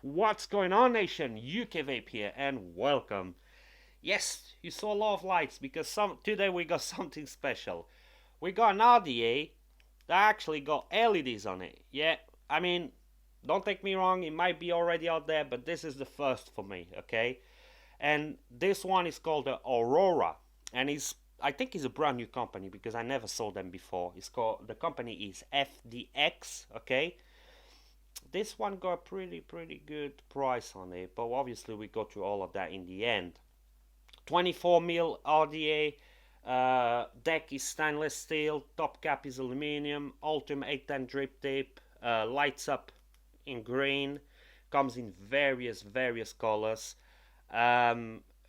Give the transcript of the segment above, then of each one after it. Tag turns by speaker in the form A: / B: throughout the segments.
A: What's going on, nation? ukvapeuk here, and welcome. Yes, you saw a lot of lights because today we got something special. We got an RDA that actually got LEDs on it. Yeah, I mean, don't take me wrong, it might be already out there, but this is the first for me, okay? And this one is called the Aurora, and I think it's a brand new company because I never saw them before. The company is FDX, okay? This one got a pretty good price on it, but obviously we go through all of that in the end. 24mm RDA, deck is stainless steel, top cap is aluminum, Ultimate 810 drip tape, lights up in green, comes in various colors.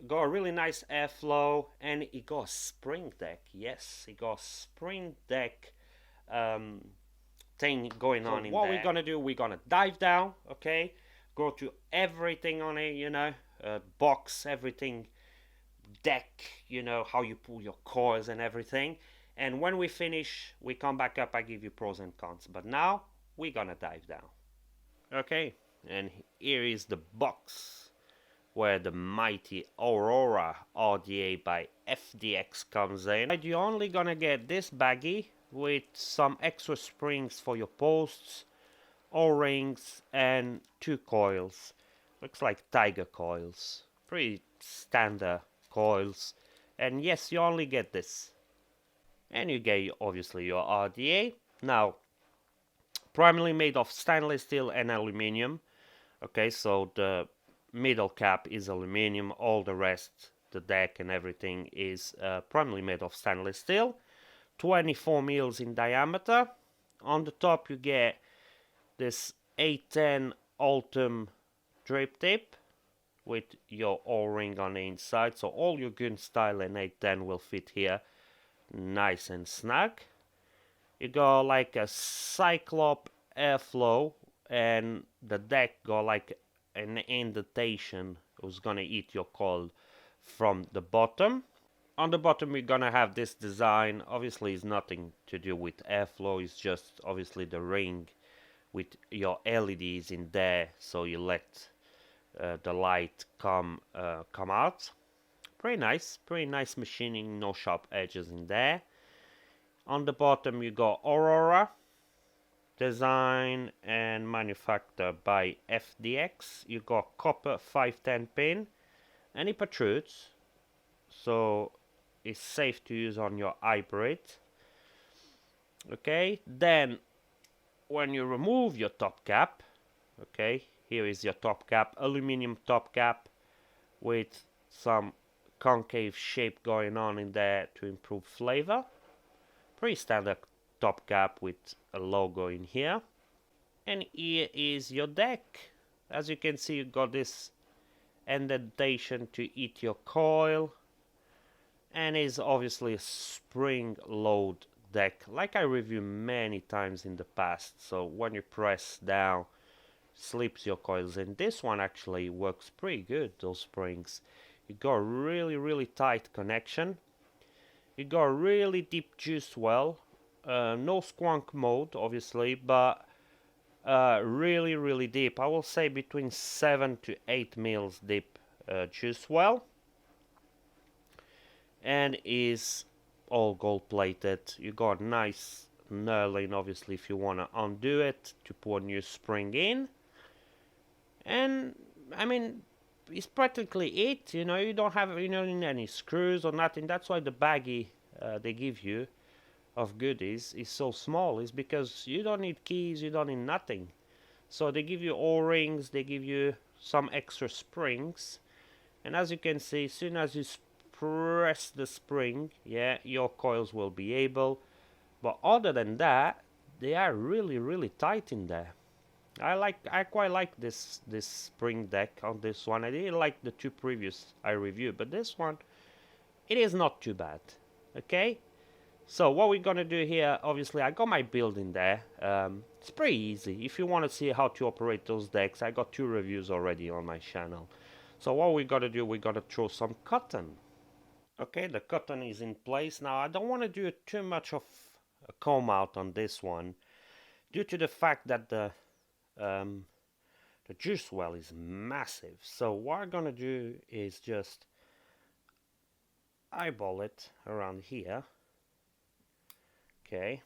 A: Got a really nice airflow, and it got a spring deck. Yes, it got a spring deck thing going on in there. What we're gonna do, we're gonna dive down, okay? Go through everything on it, you know, box, everything, deck, you know, how you pull your coils and everything. And when we finish, we come back up, I give you pros and cons. But now, we're gonna dive down. Okay, and here is the box where the mighty Aurora RDA by FDX comes in. You're only gonna get this baggie with some extra springs for your posts, O-rings, and 2 coils. Looks like tiger coils. Pretty standard coils. And yes, you only get this. And you get obviously your RDA. Now, primarily made of stainless steel and aluminium. Okay, so the middle cap is aluminium, all the rest, the deck and everything is primarily made of stainless steel. 24 mils in diameter. On the top you get this 810 Ultim drape tape with your O-ring on the inside, so all your gun style and 810 will fit here nice and snug. You got like a cyclop airflow, and the deck got like an indentation who's gonna eat your coil from the bottom. On the bottom we're gonna have this design. Obviously it's nothing to do with airflow, it's just obviously the ring with your LEDs in there, so you let the light come out. Pretty nice machining, no sharp edges in there. On the bottom you got Aurora, design and manufactured by FDX. You got copper 510 pin, and it protrudes, so it's safe to use on your hybrid. Okay, then when you remove your top cap, okay, here is your top cap, aluminum top cap with some concave shape going on in there to improve flavor. Pretty standard top cap with a logo in here. And here is your deck. As you can see, you got this indentation to eat your coil, and is obviously a spring load deck like I reviewed many times in the past. So when you press down, slips your coils, and this one actually works pretty good, those springs. You got a really tight connection. You got a really deep juice well, no squonk mode obviously, but really deep. I will say between 7 to 8 mils deep juice well, and is all gold plated. You got nice knurling obviously if you want to undo it to put a new spring in. And I mean, it's practically it, you know. You don't have, you know, any screws or nothing. That's why the baggie they give you of goodies is so small, is because you don't need keys, you don't need nothing. So they give you O-rings, they give you some extra springs, and as you can see, as soon as you press the spring, yeah, your coils will be able. But other than that, they are really tight in there. I quite like this spring deck on this one. I didn't like the 2 previous I reviewed, but this one, it is not too bad. Okay, so what we're gonna do here, obviously I got my build in there. It's pretty easy. If you want to see how to operate those decks, I got 2 reviews already on my channel. So what we gotta do, we gotta throw some cotton. Okay, the cotton is in place. Now I don't want to do too much of a comb out on this one due to the fact that um, the juice well is massive. So what I'm gonna do is just eyeball it around here. Okay,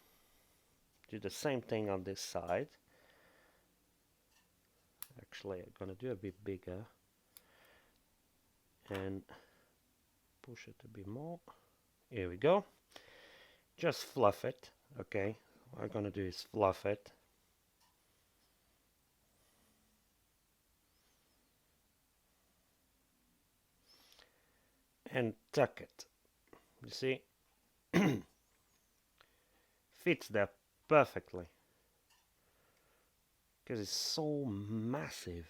A: do the same thing on this side. Actually, I'm gonna do a bit bigger and push it a bit more. Here we go. Just fluff it. Okay, what I'm gonna do is fluff it. And tuck it. You see? Fits there perfectly. Because it's so massive.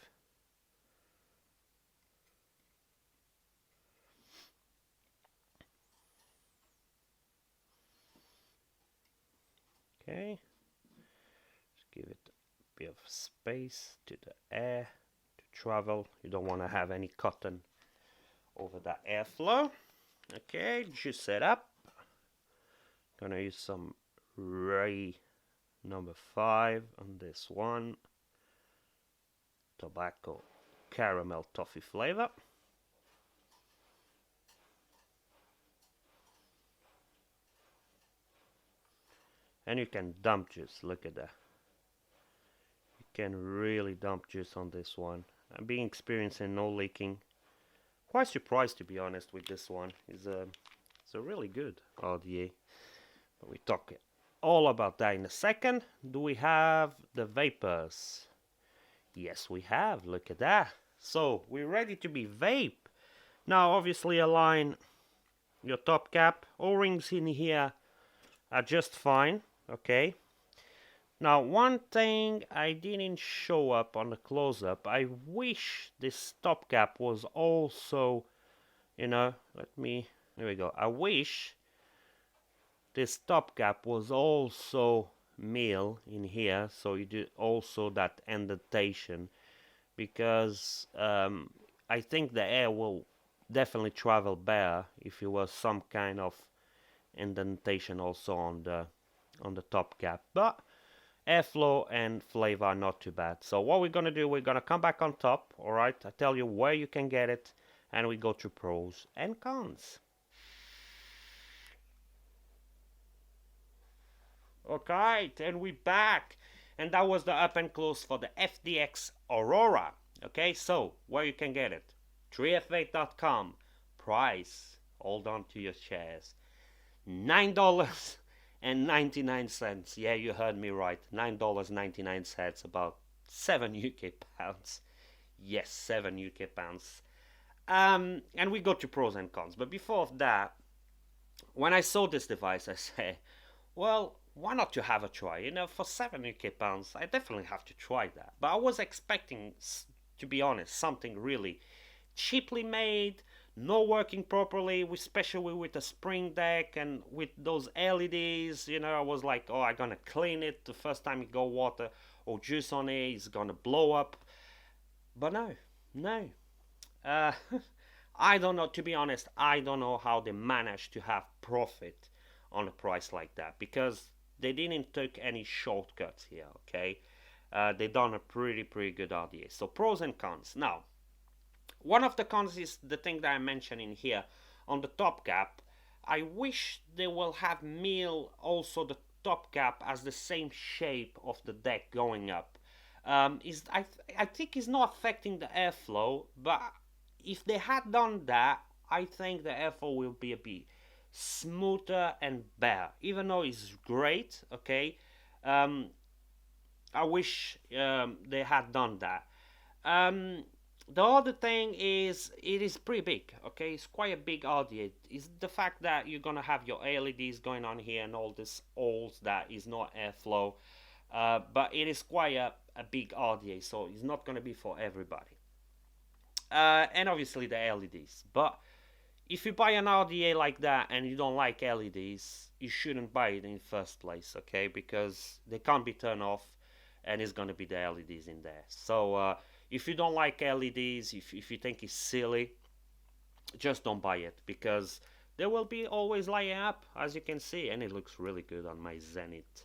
A: Okay. Just give it a bit of space to the air to travel. You don't want to have any cotton over that airflow. Okay, juice it up. Gonna use some Ray number 5 on this one. Tobacco caramel toffee flavor. And you can dump juice, look at that. You can really dump juice on this one. I'm being experiencing no leaking. Quite surprised, to be honest, with this one. It's a really good RDA. But we talk all about that in a second. Do we have the vapors? Yes, we have. Look at that. So we're ready to be vape. Now, obviously, align your top cap. O-rings in here are just fine. Okay. Now, one thing I didn't show up on the close-up. I wish this top cap was also, there we go. I wish this top cap was also mil in here, so you do also that indentation, because I think the air will definitely travel better if it was some kind of indentation also on the top cap. But airflow and flavor are not too bad. So what we're gonna do, we're gonna come back on top. All right, I tell you where you can get it, and we go through pros and cons. Okay, and we back, and that was the up and close for the FDX Aurora. Okay, so where you can get it, 3f8.com. Price, hold on to your chairs, $9.99. Yeah, you heard me right, $9.99, about 7 UK pounds. Yes, 7 UK pounds. And we go to pros and cons, but before that, when I saw this device, I said, well, why not to have a try? For 7 UK pounds, I definitely have to try that. But I was expecting, to be honest, something really cheaply made, not working properly, especially with the spring deck and with those LEDs. I was like, oh, I'm gonna clean it the first time you go water or juice on it, it's gonna blow up. But no. Uh, I don't know, to be honest, I don't know how they managed to have profit on a price like that, because they didn't take any shortcuts here. Okay, they done a pretty good RDA. So pros and cons. Now, one of the cons is the thing that I mentioned in here on the top cap. I wish they will have mill also the top cap as the same shape of the deck going up. I think it's not affecting the airflow, but if they had done that, I think the airflow will be a bit smoother and better. Even though it's great, okay, I wish they had done that. The other thing is, it is pretty big, okay? It's quite a big RDA. It's the fact that you're gonna have your LEDs going on here and all this holes that is not airflow. But it is quite a big RDA, so it's not gonna be for everybody. And obviously the LEDs. But if you buy an RDA like that and you don't like LEDs, you shouldn't buy it in the first place, okay? Because they can't be turned off, and it's gonna be the LEDs in there. So if you don't like LEDs, if you think it's silly, just don't buy it, because they will be always lighting up, as you can see, and it looks really good on my Zenith.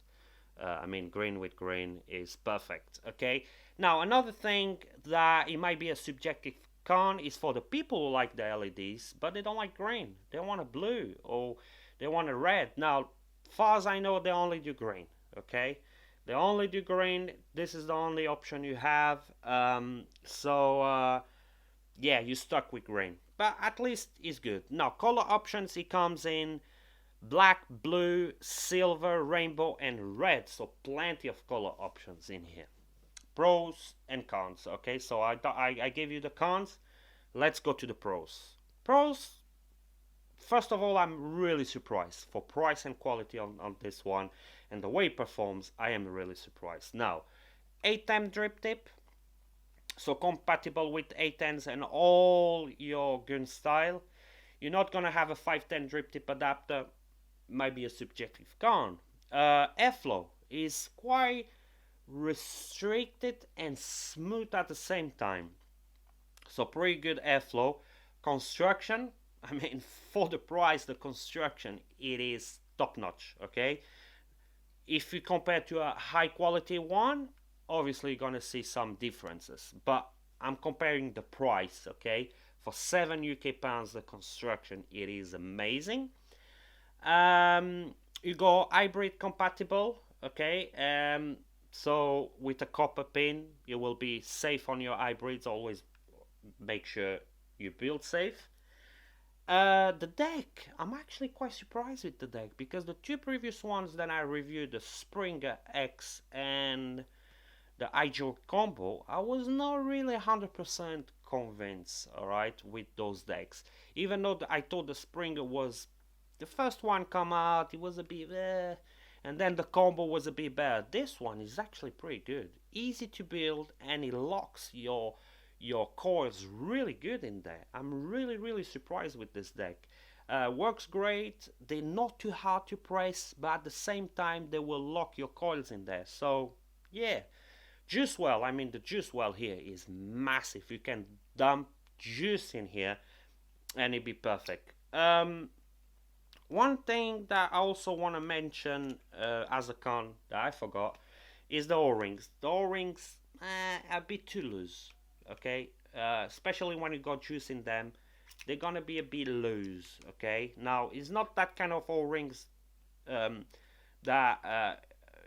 A: I mean, green with green is perfect. Okay, now another thing that it might be a subjective con is for the people who like the LEDs, but they don't like green. They want a blue or they want a red. Now, far as I know, they only do green. Okay, they only do green. This is the only option you have. Yeah, you're stuck with green, but at least it's good. Now, color options, it comes in black, blue, silver, rainbow, and red. So plenty of color options in here. Pros and cons. Okay, so I gave you the cons. Let's go to the pros. Pros. First of all, I'm really surprised for price and quality on this one, and the way it performs. I am really surprised. Now, 8M drip tip, so compatible with 810s and all your gun style. You're not gonna have a 510 drip tip adapter. Might be a subjective con. Airflow is quite restricted and smooth at the same time. So pretty good airflow. Construction, I mean, for the price, the construction, it is top notch. Okay, if you compare to a high quality one, obviously you're gonna see some differences, but I'm comparing the price. Okay, for 7 UK pounds the construction, it is amazing. You go hybrid compatible. Okay, so with a copper pin you will be safe on your hybrids. Always make sure you build safe. The deck, I'm actually quite surprised with the deck, because the two previous ones that I reviewed, the Springer X and the iJoy combo, I was not really 100% convinced, alright, with those decks. Even though I thought the Springer was, the first one come out, it was a bit and then the combo was a bit better. This one is actually pretty good. Easy to build, and it locks your coils really good in there. I'm really surprised with this deck. Works great. They're not too hard to press, but at the same time they will lock your coils in there. So yeah, juice well. I mean, the juice well here is massive. You can dump juice in here and it'd be perfect. One thing that I also want to mention as a con that I forgot is the O-rings. The O-rings a bit too loose. Okay, especially when you got juice in them, they're gonna be a bit loose. Okay, now it's not that kind of O-rings that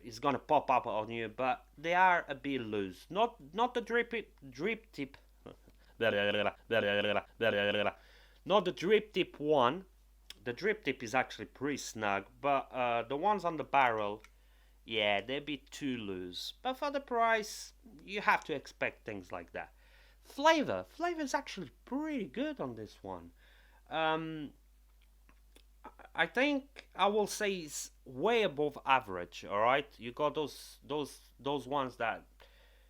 A: is gonna pop up on you, but they are a bit loose. Not the drip tip. Not the drip tip one. The drip tip is actually pretty snug, but the ones on the barrel, yeah, they're a bit too loose. But for the price, you have to expect things like that. Flavor is actually pretty good on this one. I think I will say it's way above average. All right, you got those ones that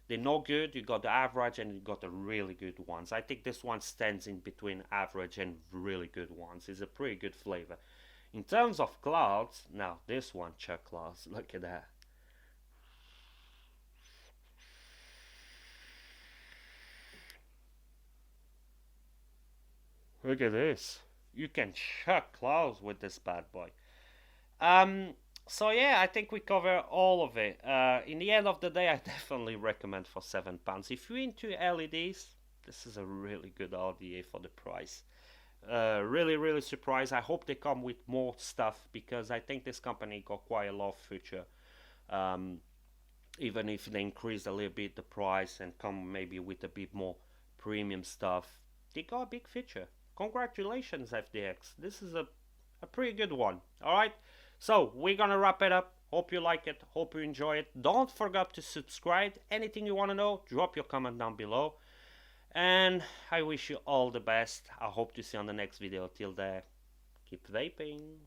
A: they're no good. You got the average and you got the really good ones. I think this one stands in between average and really good ones. It's a pretty good flavor. In terms of clouds, now this one, Chuck Clouds, look at that. Look at this. You can chuck clouds with this bad boy. So yeah, I think we cover all of it. In the end of the day, I definitely recommend for £7. If you're into LEDs, this is a really good RDA for the price. Really surprised. I hope they come with more stuff, because I think this company got quite a lot of future. Even if they increase a little bit the price and come maybe with a bit more premium stuff, they got a big future. Congratulations, FDX. This is a pretty good one. Alright, so we're gonna wrap it up. Hope you like it. Hope you enjoy it. Don't forget to subscribe. Anything you want to know, drop your comment down below. And I wish you all the best. I hope to see you on the next video. Till there, keep vaping.